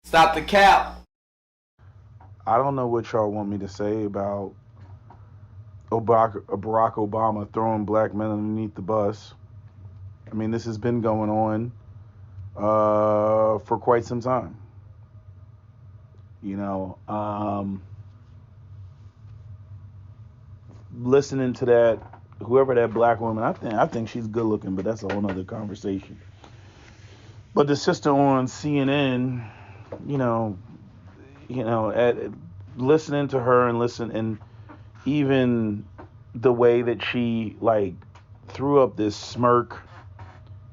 Stop the cap. I don't know what y'all want me to say about Barack Obama throwing black men underneath the bus. I mean, this has been going on for quite some time. You know, listening to that, whoever that black woman, I think she's good looking, but that's a whole nother conversation. But the sister on CNN, you know, at listening to her and even the way that she like threw up this smirk,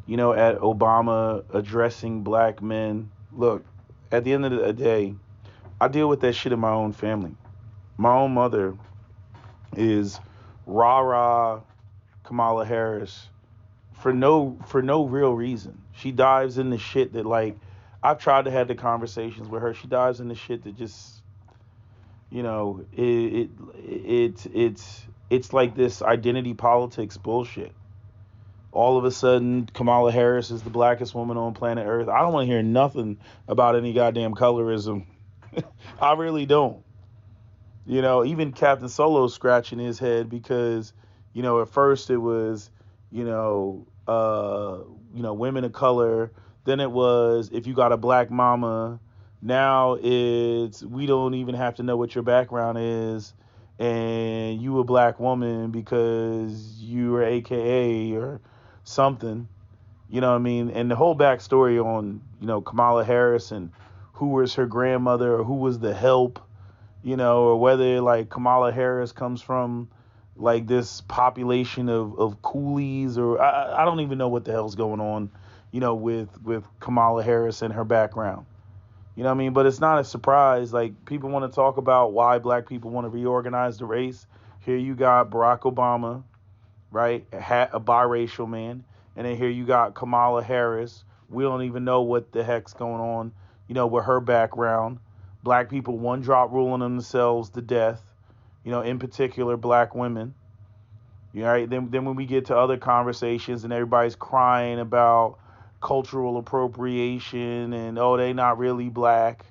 at Obama addressing black men. Look, at the end of the day, I deal with that shit in my own family. My own mother is rah rah Kamala Harris for no real reason. She dives into shit that like I've tried to have the conversations with her. She dives into shit that just it's like this identity politics bullshit. All of a sudden, Kamala Harris is the blackest woman on planet Earth. I don't want to hear nothing about any goddamn colorism. I really don't. Even Captain Solo scratching his head because, at first it was, women of color. Then it was if you got a black mama. Now it's we don't even have to know what your background is, and you a black woman because you are AKA or something. You know what I mean? And the whole backstory on, Kamala Harris and who was her grandmother or who was the help, or whether like Kamala Harris comes from like this population of coolies or I don't even know what the hell's going on, with Kamala Harris and her background. You know what I mean? But it's not a surprise. Like, people want to talk about why black people want to reorganize the race. Here you got Barack Obama, right? A biracial man. And then here you got Kamala Harris. We don't even know what the heck's going on, with her background. Black people one drop ruling themselves to death, in particular black women. Right? Then when we get to other conversations and everybody's crying about cultural appropriation and they not really black.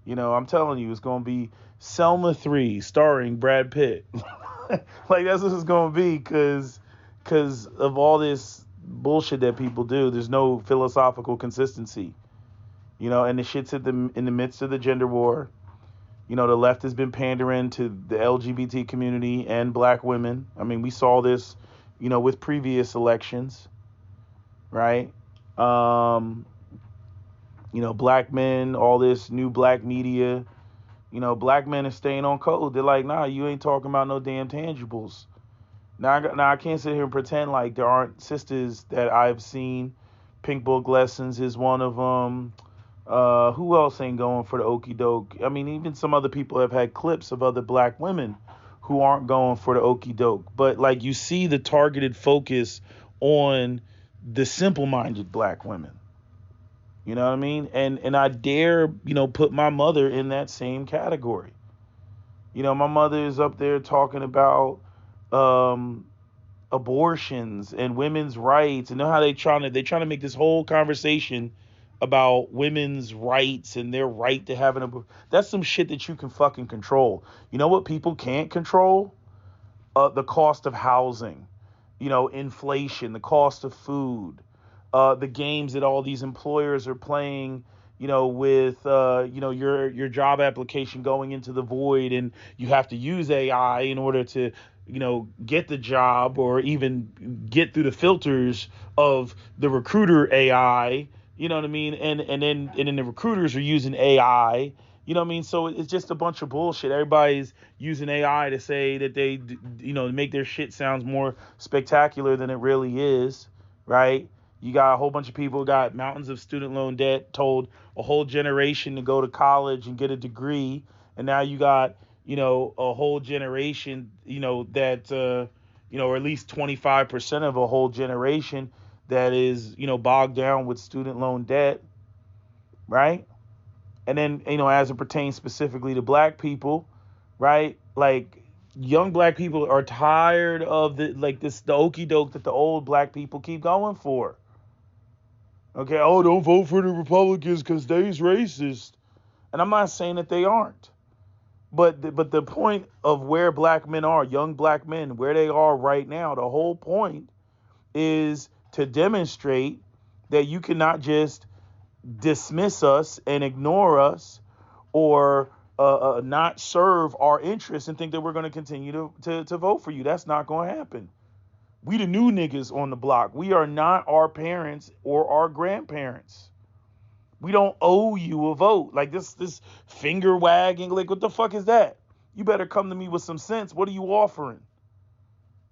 I'm telling you, it's gonna be Selma 3 starring Brad Pitt. Like that's what it's gonna be because of all this bullshit that people do. There's no philosophical consistency. And the shit's in the midst of the gender war. The left has been pandering to the LGBT community and black women. I mean, we saw this, with previous elections, right? Black men, all this new black media, black men are staying on code. They're like, nah, you ain't talking about no damn tangibles. Now I can't sit here and pretend like there aren't sisters that I've seen. Pink Book Lessons is one of them. Who else ain't going for the okie doke? I mean, even some other people have had clips of other black women who aren't going for the okie doke. But like you see the targeted focus on the simple-minded black women. You know what I mean? And I dare, put my mother in that same category. My mother is up there talking about abortions and women's rights, and know how they're trying to make this whole conversation about women's rights and their right to have an abortion. That's some shit that you can fucking control. You know what people can't control? The cost of housing, inflation, the cost of food, the games that all these employers are playing, with your job application going into the void, and you have to use AI in order to get the job or even get through the filters of the recruiter AI. You know what I mean? And then the recruiters are using AI. You know what I mean? So it's just a bunch of bullshit. Everybody's using AI to say that they, make their shit sounds more spectacular than it really is, right? You got a whole bunch of people got mountains of student loan debt, told a whole generation to go to college and get a degree, and now you got, a whole generation, that, or at least 25% of a whole generation that is, bogged down with student loan debt, right? And then, as it pertains specifically to black people, right? Like, young black people are tired of the okey doke that the old black people keep going for. Okay, don't vote for the Republicans because they's racist. And I'm not saying that they aren't. But the point of where black men are, young black men, where they are right now, the whole point is to demonstrate that you cannot just dismiss us and ignore us or not serve our interests and think that we're going to continue to vote for you. That's not going to happen. We the new niggas on the block. We are not our parents or our grandparents. We don't owe you a vote. Like this finger wagging, like what the fuck is that? You better come to me with some sense. What are you offering?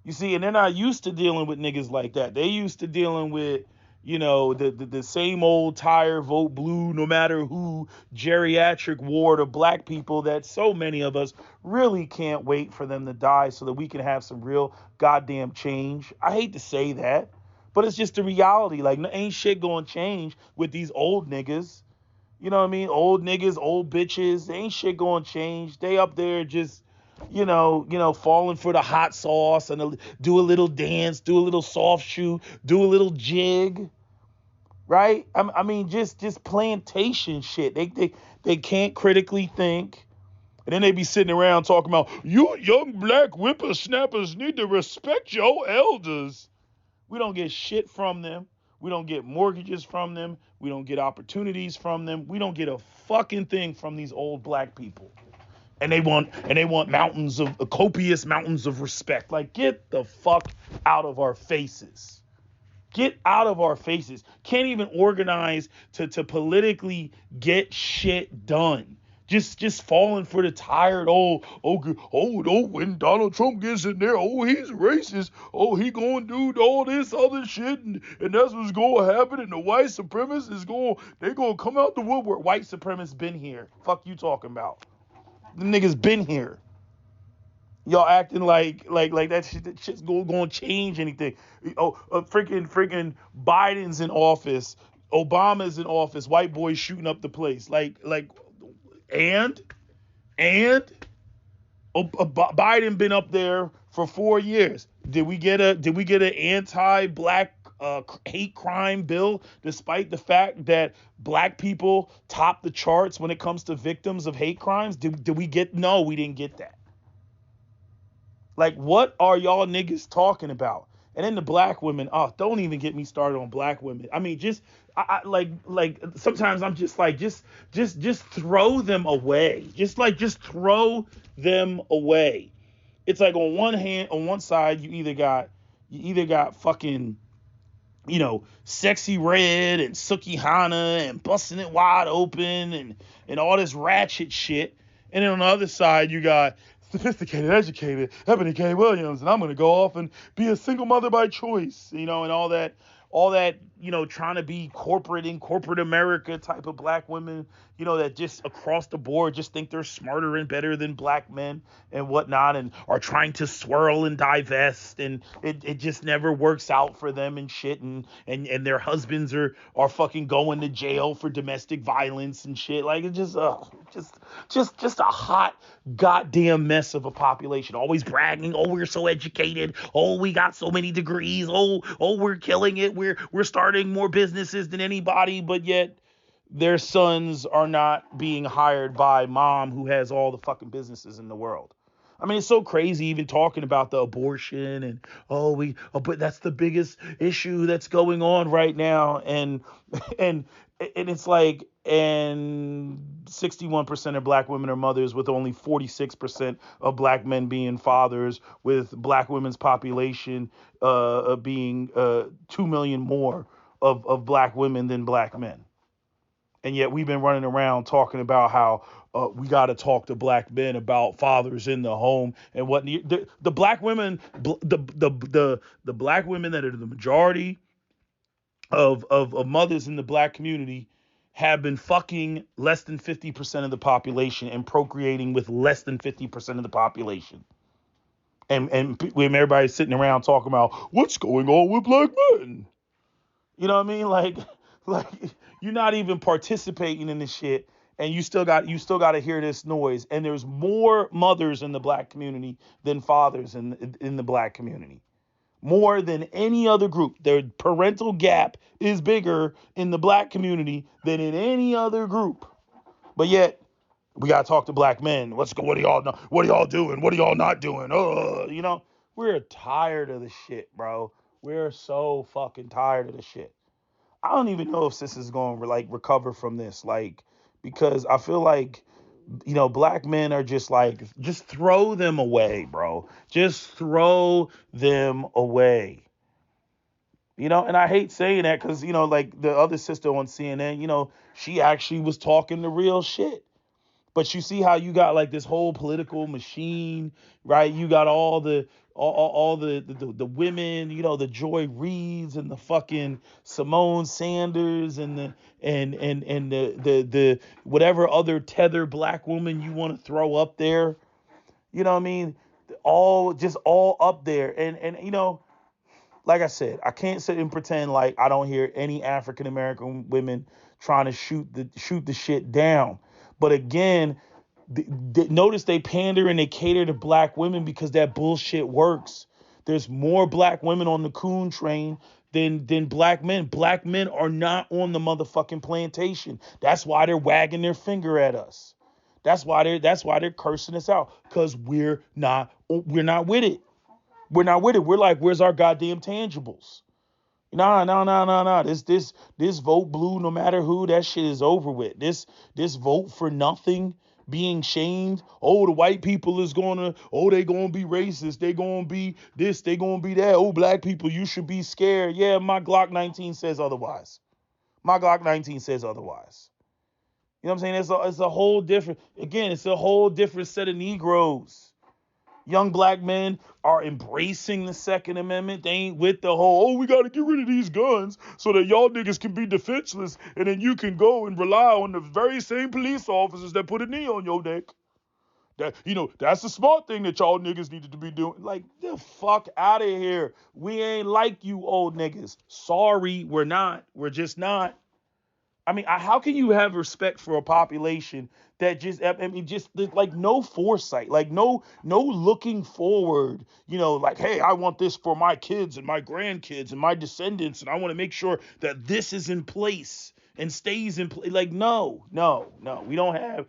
You see, and they're not used to dealing with niggas like that. They used to dealing with, the same old tired vote blue, no matter who, geriatric ward of black people that so many of us really can't wait for them to die so that we can have some real goddamn change. I hate to say that, but it's just the reality. Like, ain't shit gonna change with these old niggas. You know what I mean? Old niggas, old bitches, ain't shit gonna change. They up there just falling for the hot sauce and do a little dance, do a little soft shoe, do a little jig, right? I mean, just plantation shit. They can't critically think, and then they be sitting around talking about you young black whippersnappers need to respect your elders. We don't get shit from them. We don't get mortgages from them. We don't get opportunities from them. We don't get a fucking thing from these old black people. And they want copious mountains of respect. Like, get the fuck out of our faces. Get out of our faces. Can't even organize to politically get shit done. Just falling for the tired when Donald Trump gets in there, he's racist. He gonna do all this other shit, and that's what's gonna happen. And the white supremacists they gonna come out the woodwork. White supremacists been here. Fuck you talking about? The niggas been here. Y'all acting like that shit's going to change anything. Freaking Biden's in office, Obama's in office, white boys shooting up the place. And Biden been up there for 4 years. Did we get an anti-black hate crime bill, despite the fact that black people top the charts when it comes to victims of hate crimes? Did we get? No, we didn't get that. Like, what are y'all niggas talking about? And then the black women, don't even get me started on black women. I mean, like sometimes I'm just like, just throw them away. Just throw them away. It's like on one side, you either got fucking, Sexy Red and Suki Hana and busting it wide open and all this ratchet shit. And then on the other side, you got sophisticated, educated Ebony K. Williams, and I'm going to go off and be a single mother by choice, and all that, trying to be in corporate America type of black women, that just across the board just think they're smarter and better than black men and whatnot, and are trying to swirl and divest, and it just never works out for them and shit, and their husbands are fucking going to jail for domestic violence and shit. Like, it's just a hot goddamn mess of a population, always bragging, we're so educated, we got so many degrees, we're killing it, we're starting more businesses than anybody, but yet their sons are not being hired by mom who has all the fucking businesses in the world. I mean, it's so crazy even talking about the abortion and but that's the biggest issue that's going on right now, and it's like, and 61% of black women are mothers, with only 46% of black men being fathers, with black women's population being 2 million more of black women than black men. And yet we've been running around talking about how we got to talk to black men about fathers in the home and what the black women, the black women that are the majority of mothers in the black community have been fucking less than 50% of the population and procreating with less than 50% of the population. And when everybody's sitting around talking about what's going on with black men. You know what I mean? Like you're not even participating in this shit, and you still got to hear this noise. And there's more mothers in the black community than fathers in the black community. More than any other group. Their parental gap is bigger in the black community than in any other group. But yet We gotta talk to black men. What are y'all know? What are y'all doing? What are y'all not doing? We're tired of the shit, bro. We're so fucking tired of the shit. I don't even know if sis is going to like recover from this, like, because I feel like black men are just throw them away, bro. Just throw them away. And I hate saying that because like the other sister on CNN, she actually was talking the real shit. But you see how you got like this whole political machine, right? You got all the women, the Joy Reids and the fucking Simone Sanders and the whatever other tether black woman you want to throw up there. You know what I mean? All up there. And like I said, I can't sit and pretend like I don't hear any African American women trying to shoot the shit down. But again, notice they pander and they cater to black women because that bullshit works. There's more black women on the coon train than black men. Black men are not on the motherfucking plantation. That's why they're wagging their finger at us. That's why they're cursing us out, because we're not with it. We're not with it. We're like, where's our goddamn tangibles? Nah, no, no, no, no. This vote blue, no matter who, that shit is over with. This vote for nothing, being shamed. Oh, the white people is they gonna be racist. They gonna be this, they gonna be that. Oh, black people, you should be scared. Yeah, my Glock 19 says otherwise. My Glock 19 says otherwise. You know what I'm saying? It's a whole different, again, it's a whole different set of Negroes. Young black men are embracing the Second Amendment. They ain't with the whole, we got to get rid of these guns so that y'all niggas can be defenseless, and then you can go and rely on the very same police officers that put a knee on your neck. That's the smart thing that y'all niggas needed to be doing. Like, the fuck out of here. We ain't like you old niggas. Sorry, we're not. We're just not. I mean, how can you have respect for a population that just like no foresight, like no looking forward, like, hey, I want this for my kids and my grandkids and my descendants, and I want to make sure that this is in place and stays in place. Like, no, we don't have.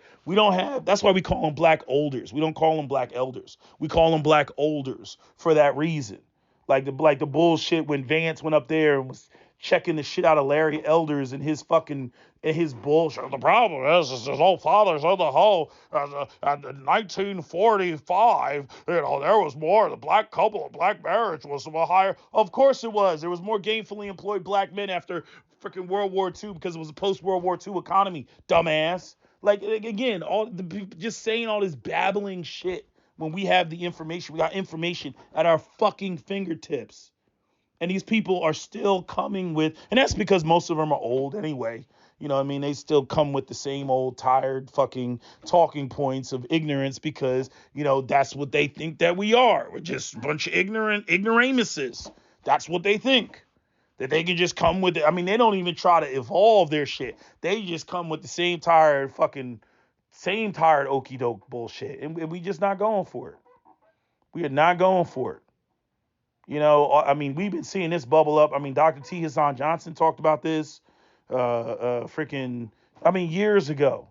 That's why we call them black olders. We don't call them black elders. We call them black olders for that reason. Like the bullshit when Vance went up there and was checking the shit out of Larry Elders and his bullshit. The problem is his old father's on the whole. In 1945, there was more. The black couple of black marriage was higher. Of course it was. There was more gainfully employed black men after freaking World War II because it was a post World War II economy. Dumbass. Like, again, just saying all this babbling shit when we have the information. We got information at our fucking fingertips. And these people are still coming with, and that's because most of them are old anyway. You know what I mean? They still come with the same old tired fucking talking points of ignorance because, that's what they think that we are. We're just a bunch of ignoramuses. That's what they think. That they can just come with it. I mean, they don't even try to evolve their shit. They just come with the same tired okie doke bullshit. And we just not going for it. We are not going for it. I mean, we've been seeing this bubble up. I mean, Dr. T. Hassan Johnson talked about this, years ago.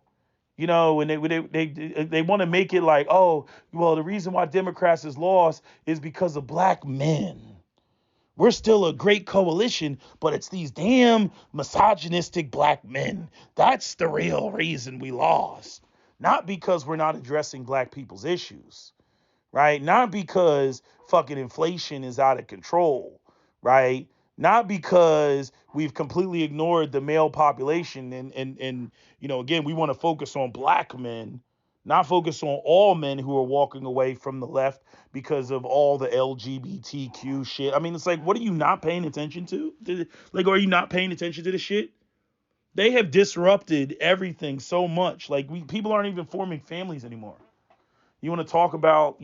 And they want to make it like, oh, well, the reason why Democrats has lost is because of black men. We're still a great coalition, but it's these damn misogynistic black men. That's the real reason we lost. Not because we're not addressing black people's issues. Right? Not because fucking inflation is out of control, right? Not because we've completely ignored the male population and again, we want to focus on black men, not focus on all men who are walking away from the left because of all the LGBTQ shit. I mean, it's like, what are you not paying attention to? Are you not paying attention to the shit? They have disrupted everything so much. Like, people aren't even forming families anymore. You want to talk about,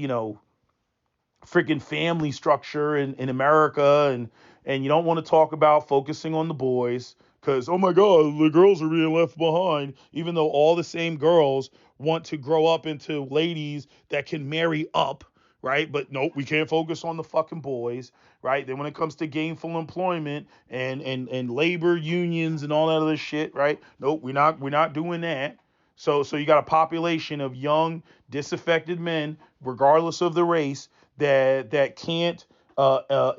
freaking family structure in America, and you don't want to talk about focusing on the boys because, oh my God, the girls are being left behind, even though all the same girls want to grow up into ladies that can marry up, right? But nope, we can't focus on the fucking boys, right? Then when it comes to gainful employment and labor unions and all that other shit, right? Nope, we're not doing that. So you got a population of young, disaffected men, regardless of the race, that can't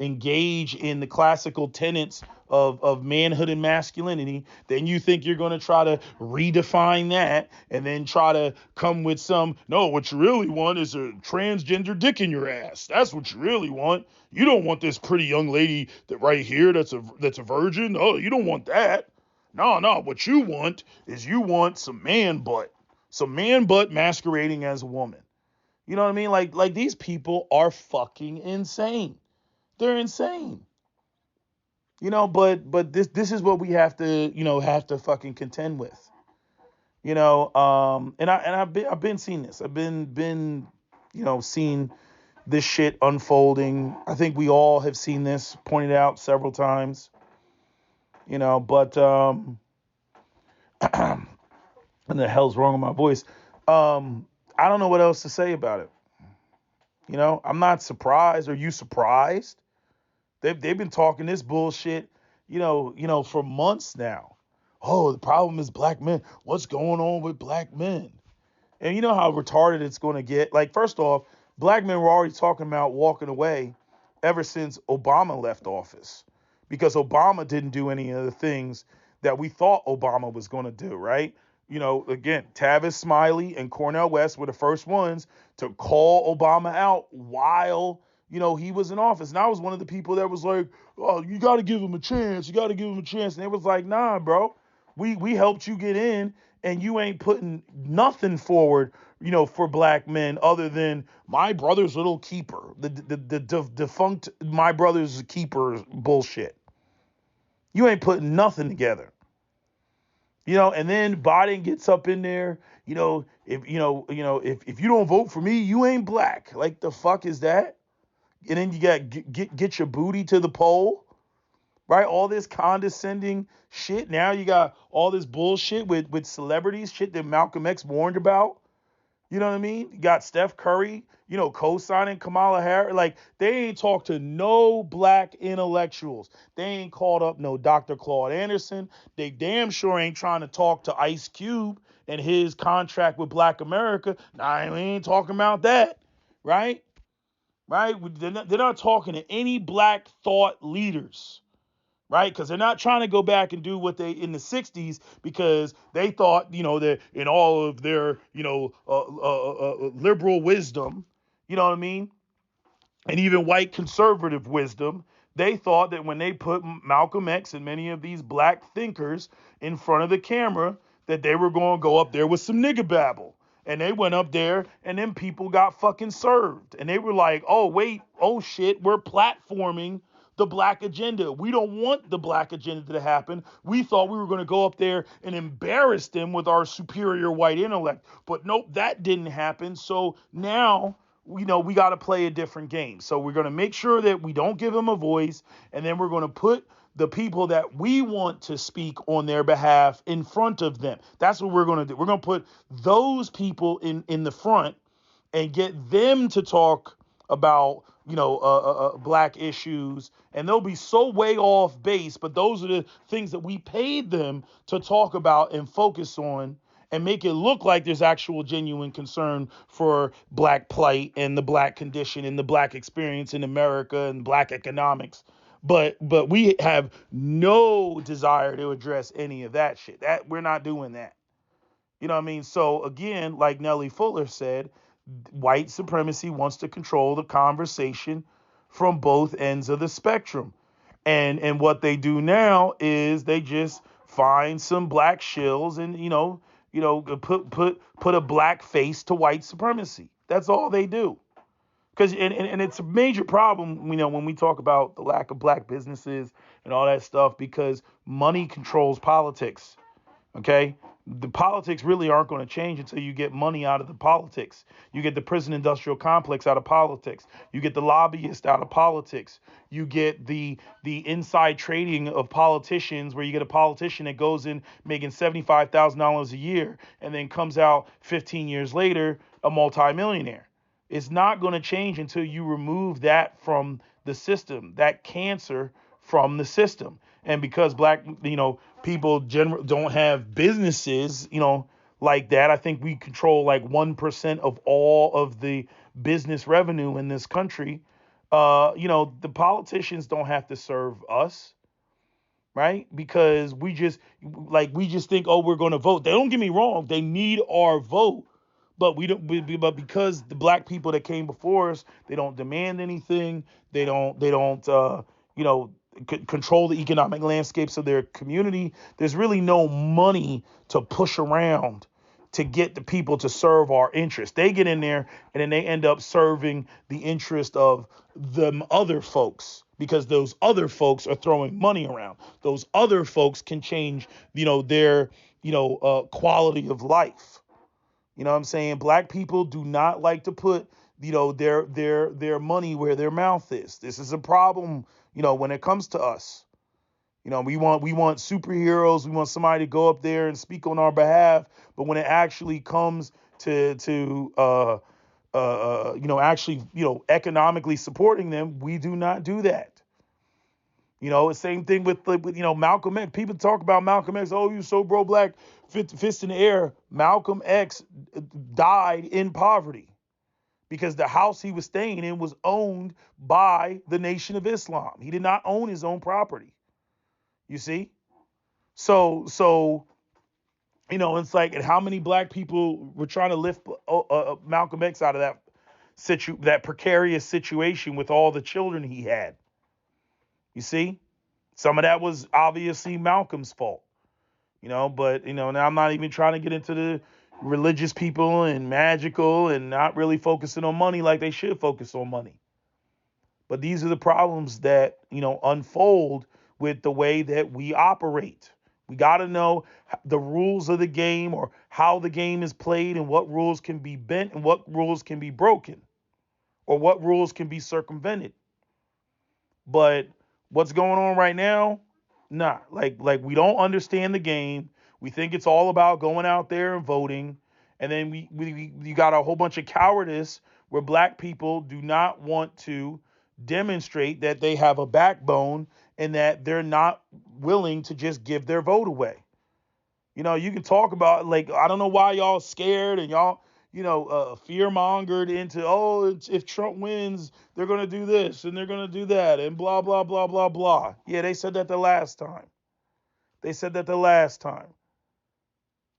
engage in the classical tenets of manhood and masculinity. Then you think you're going to try to redefine that and then try to come with some, no, what you really want is a transgender dick in your ass. That's what you really want. You don't want this pretty young lady that right here that's a virgin. Oh, you don't want that. No, no. What you want is you want some man butt masquerading as a woman. You know what I mean? Like these people are fucking insane. They're insane. But this is what we have to fucking contend with. And I've been seeing this. I've been seeing this shit unfolding. I think we all have seen this pointed out several times. But and the hell's wrong with my voice? I don't know what else to say about it. I'm not surprised. Are you surprised? They've been talking this bullshit, for months now. Oh, the problem is black men. What's going on with black men? And you know how retarded it's going to get. Like, first off, black men were already talking about walking away ever since Obama left office, because Obama didn't do any of the things that we thought Obama was going to do, right? Again, Tavis Smiley and Cornel West were the first ones to call Obama out while, he was in office. And I was one of the people that was like, oh, you got to give him a chance. You got to give him a chance. And it was like, nah, bro, we helped you get in and you ain't putting nothing forward, for black men other than my brother's little keeper, the defunct my brother's keeper bullshit. You ain't putting nothing together. And then Biden gets up in there, if you don't vote for me, you ain't black. Like, the fuck is that? And then you got get your booty to the poll, right? All this condescending shit. Now you got all this bullshit with celebrities, shit that Malcolm X warned about. You know what I mean? You got Steph Curry, co-signing Kamala Harris. Like, they ain't talked to no black intellectuals. They ain't called up no Dr. Claude Anderson. They damn sure ain't trying to talk to Ice Cube and his contract with Black America. Nah, we ain't talking about that, right? Right? They're not talking to any black thought leaders. Right? Because they're not trying to go back and do what they in the 60s, because they thought, that in all of their, liberal wisdom, you know what I mean? And even white conservative wisdom, they thought that when they put Malcolm X and many of these black thinkers in front of the camera, that they were going to go up there with some nigga babble. And they went up there and then people got fucking served. And they were like, oh, wait, oh, shit, we're platforming the black agenda. We don't want the black agenda to happen. We thought we were going to go up there and embarrass them with our superior white intellect. But nope, that didn't happen. So now, we got to play a different game. So we're going to make sure that we don't give them a voice. And then we're going to put the people that we want to speak on their behalf in front of them. That's what we're going to do. We're going to put those people in the front and get them to talk about, black issues, and they'll be so way off base, but those are the things that we paid them to talk about and focus on and make it look like there's actual genuine concern for black plight and the black condition and the black experience in America and black economics. But we have no desire to address any of that shit. That we're not doing that. You know what I mean? So again, like Nellie Fuller said, white supremacy wants to control the conversation from both ends of the spectrum. And what they do now is they just find some black shills and, put a black face to white supremacy. That's all they do. Because and it's a major problem, when we talk about the lack of black businesses and all that stuff, because money controls politics. Okay, the politics really aren't going to change until you get money out of the politics. You get the prison industrial complex out of politics. You get the lobbyist out of politics. You get the inside trading of politicians, where you get a politician that goes in making $75,000 a year and then comes out 15 years later a multimillionaire. It's not going to change until you remove that from the system, that cancer from the system. And because black, people don't have businesses, like that. I think we control like 1% of all of the business revenue in this country. The politicians don't have to serve us, right? Because we just think, oh, we're going to vote. They don't get me wrong, they need our vote, but but because the black people that came before us, they don't demand anything. They don't you know control the economic landscapes of their community. There's really no money to push around to get the people to serve our interest. They get in there and then they end up serving the interest of them other folks, because those other folks are throwing money around. Those other folks can change, their, quality of life. You know what I'm saying? Black people do not like to put, their money where their mouth is. This is a problem, when it comes to us. We want superheroes. We want somebody to go up there and speak on our behalf. But when it actually comes to economically supporting them, we do not do that. The same thing with Malcolm X. People talk about Malcolm X. Oh, you so pro black, fist in the air. Malcolm X died in poverty because the house he was staying in was owned by the Nation of Islam. He did not own his own property. You see? So it's like, and how many black people were trying to lift Malcolm X out of that precarious situation with all the children he had? You see? Some of that was obviously Malcolm's fault, but, now I'm not even trying to get into the religious people and magical and not really focusing on money like they should focus on money. But these are the problems that, unfold with the way that we operate. We got to know the rules of the game, or how the game is played, and what rules can be bent and what rules can be broken, or what rules can be circumvented. But what's going on right now? Nah, like we don't understand the game. We think it's all about going out there and voting. And then you got a whole bunch of cowardice where black people do not want to demonstrate that they have a backbone and that they're not willing to just give their vote away. You can talk about, like, I don't know why y'all scared and y'all, fear mongered into, oh, if Trump wins, they're going to do this and they're going to do that and blah, blah, blah, blah, blah. Yeah, they said that the last time.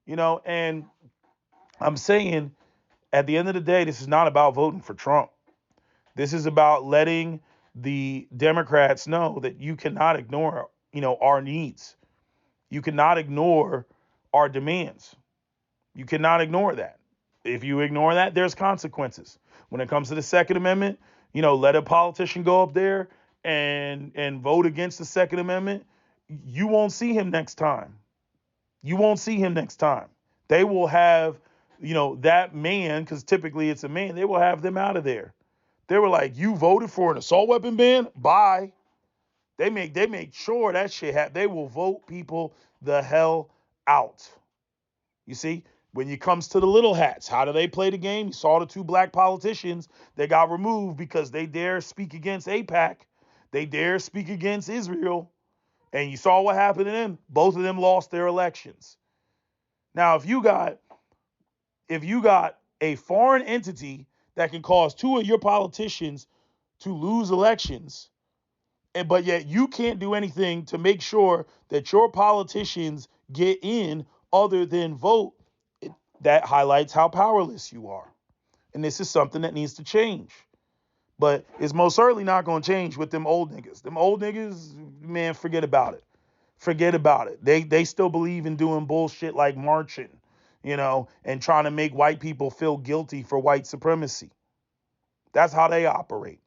And I'm saying, at the end of the day, this is not about voting for Trump. This is about letting the Democrats know that you cannot ignore, our needs. You cannot ignore our demands. You cannot ignore that. If you ignore that, there's consequences. When it comes to the Second Amendment, let a politician go up there and vote against the Second Amendment. You won't see him next time. They will have, that man, because typically it's a man, they will have them out of there. They were like, you voted for an assault weapon ban? Bye. They make sure that shit happens. They will vote people the hell out. You see, when it comes to the little hats, how do they play the game? You saw the two black politicians that got removed because they dare speak against AIPAC. They dare speak against Israel. And you saw what happened to them. Both of them lost their elections. Now, if you got a foreign entity that can cause two of your politicians to lose elections, but yet you can't do anything to make sure that your politicians get in other than vote, that highlights how powerless you are. And this is something that needs to change. But it's most certainly not going to change with them old niggas. Them old niggas, man, forget about it. They still believe in doing bullshit like marching, and trying to make white people feel guilty for white supremacy. That's how they operate.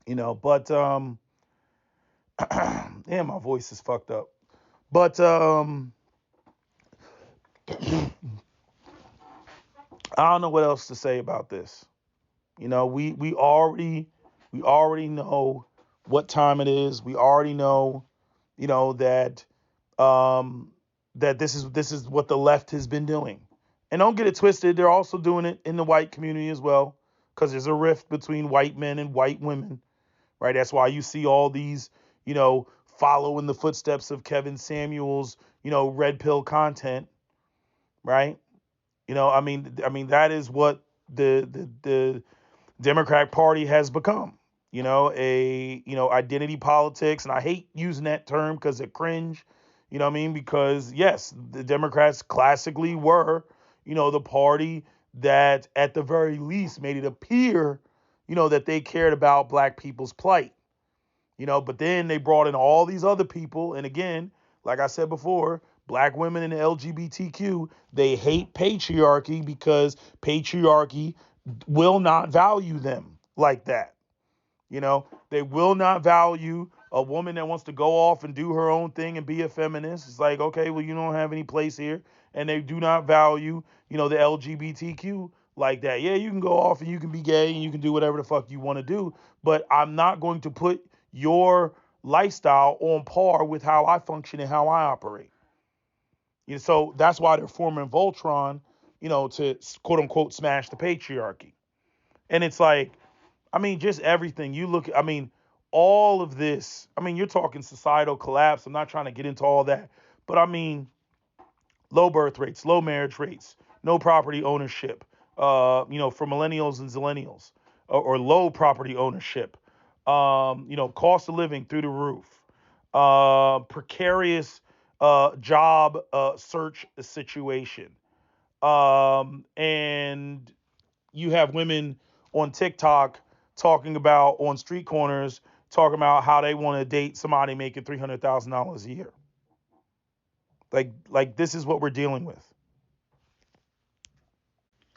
But damn, my voice is fucked up. But I don't know what else to say about this. We already know what time it is. We already know, that that this is what the left has been doing. And don't get it twisted, they're also doing it in the white community as well, because there's a rift between white men and white women, right? That's why you see all these, follow in the footsteps of Kevin Samuels, red pill content. right? I mean that is what the Democratic Party has become. Identity politics, and I hate using that term because it cringe. You know what I mean? Because yes, the Democrats classically were, the party that at the very least made it appear, that they cared about black people's plight. But then they brought in all these other people, and again, like I said before, black women and the LGBTQ, they hate patriarchy because patriarchy will not value them like that. They will not value a woman that wants to go off and do her own thing and be a feminist. It's like, okay, well, you don't have any place here. And they do not value, the LGBTQ like that. Yeah, you can go off and you can be gay and you can do whatever the fuck you want to do, but I'm not going to put your lifestyle on par with how I function and how I operate. So that's why they're forming Voltron, to quote unquote smash the patriarchy. And it's like, just everything. All of this. You're talking societal collapse. I'm not trying to get into all that, but low birth rates, low marriage rates, no property ownership, for millennials and zillennials, or low property ownership, cost of living through the roof, precarious job search situation. And you have women on TikTok talking about on street corners, talking about how they want to date somebody making $300,000 a year. Like this is what we're dealing with.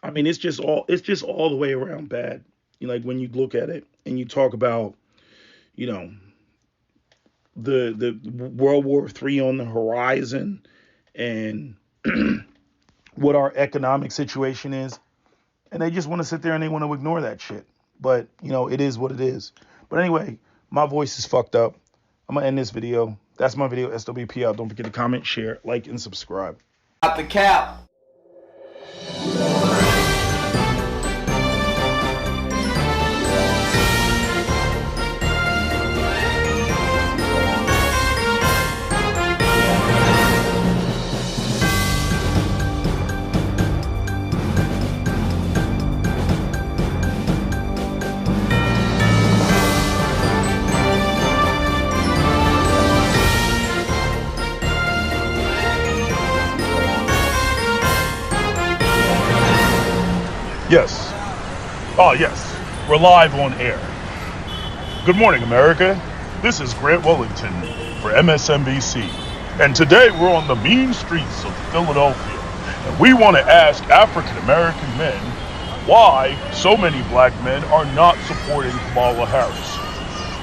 It's just all the way around bad. Like when you look at it and you talk about, you know, the World War III on the horizon and what our economic situation is, and they just want to sit there and they want to ignore that shit. But it is what it is. But anyway, my voice is fucked up. I'm gonna end this video. That's my video. SWP out. Don't forget to comment, share, like, and subscribe. Out the cap. Yes. Oh, yes. We're live on air. Good morning, America. This is Grant Wellington for MSNBC. And today we're on the mean streets of Philadelphia. And we want to ask African American men why so many black men are not supporting Kamala Harris.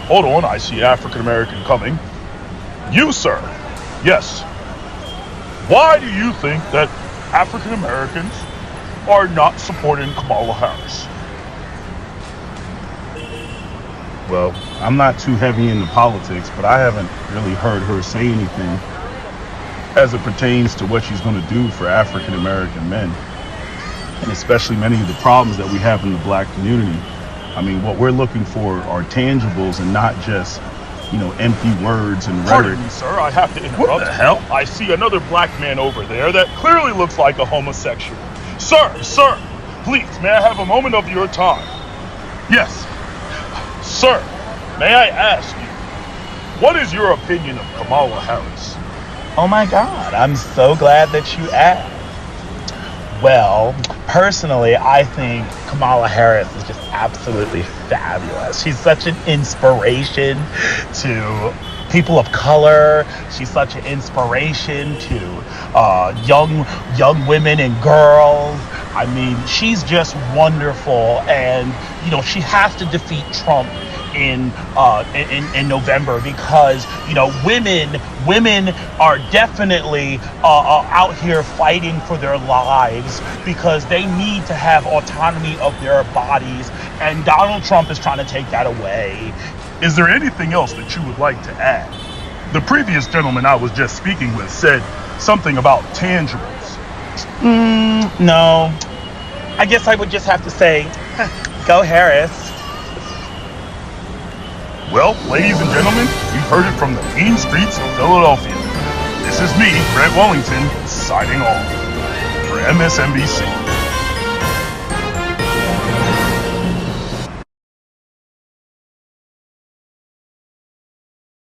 Hold on, I see African American coming. You, sir. Yes. Why do you think that African Americans are not supporting Kamala Harris? Well, I'm not too heavy into politics, but I haven't really heard her say anything as it pertains to what she's going to do for African American men, and especially many of the problems that we have in the black community. What we're looking for are tangibles and not just, empty words and rhetoric. Pardon me, sir, I have to interrupt. What the hell? I see another black man over there that clearly looks like a homosexual. Sir, please, may I have a moment of your time? Yes. Sir, may I ask you, what is your opinion of Kamala Harris? Oh my God, I'm so glad that you asked. Well, personally, I think Kamala Harris is just absolutely fabulous. She's such an inspiration to people of color. She's such an inspiration to young women and girls. She's just wonderful, and she has to defeat Trump in November, because women are definitely out here fighting for their lives, because they need to have autonomy of their bodies, and Donald Trump is trying to take that away. Is there anything else that you would like to add? The previous gentleman I was just speaking with said something about tangibles. No, I guess I would just have to say, go Harris. Well, ladies and gentlemen, you've heard it from the mean streets of Philadelphia. This is me, Grant Wellington, signing off. for MSNBC.